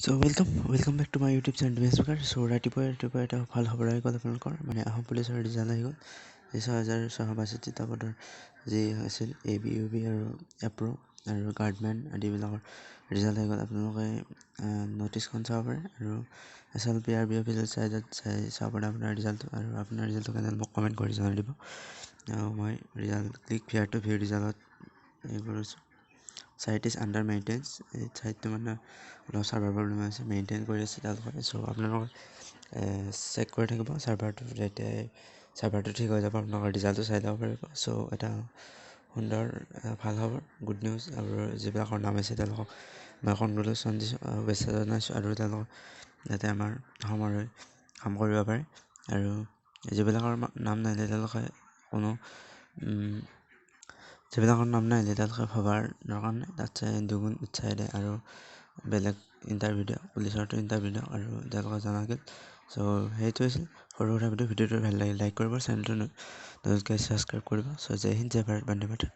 So welcome back to my YouTube channel Mesukar. So ৰাতিপুৱা এটা ভাল খবৰ আহি গ'ল আপোনালোকৰ মানে আসাম পুলিচৰ ৰিজাল্ট আহি গ'ল ৬,৬৬২টা পদৰ যি আছিল ABUB আৰু এপ্ৰ' আৰু গাৰ্ডমেন আদিবিলাকৰ ৰিজাল্ট আহি গ'ল। আপোনালোকে ন'টিছখন চাব পাৰে আৰু SLP RB অফিচিয়েল চাইটত চাব পাৰে আপোনাৰ ৰিজাল্টটো আৰু আপোনাৰ ৰিজাল্টটো কেনে মোক কমেণ্ট কৰি জনাই দিব। মই result click here to view ৰিজাল্টত এই কৰিছোঁ। Site is under maintenance. এই চাইটটো মানে অলপ চাৰ্ভাৰ প্ৰব্লেম আছে, মেইনটেইন কৰি আছে তেওঁলোকে। চ' আপোনালোকে চেক কৰি থাকিব চাৰ্ভাৰটো, যেতিয়া চাৰ্ভাৰটো ঠিক হৈ যাব আপোনালোকৰ ৰিজাল্টটো চাই ল'ব পাৰিব। চ' এটা সুন্দৰ ভাল খবৰ, গুড নিউজ। আৰু যিবিলাকৰ নাম আছে তেওঁলোকক মই কনগ্ৰেচুলেশ্যন দিছোঁ, শুভেচ্ছা জনাইছোঁ আৰু তেওঁলোকক যাতে আমাৰ সময় কাম কৰিব পাৰে। আৰু যিবিলাকৰ নাম নাহিলে তেওঁলোকে ভবাৰ দৰকাৰ নাই, তাতছে দুগুণ উৎসাহ দিয়ে আৰু বেলেগ ইণ্টাৰভিউ দিয়ক, পুলিচৰটো ইণ্টাৰভিউ দিয়ক আৰু তেওঁলোকে জনাগিল। চ' সেইটো আছিল সৰু সুৰা ভিডিঅ'টো ভাল লাগিল লাইক কৰিব, চেনেলটো ছাবস্ক্ৰাইব কৰিব। চ' জয় হিন্দ, জয় ভাৰত, বন্দে মাতৰম।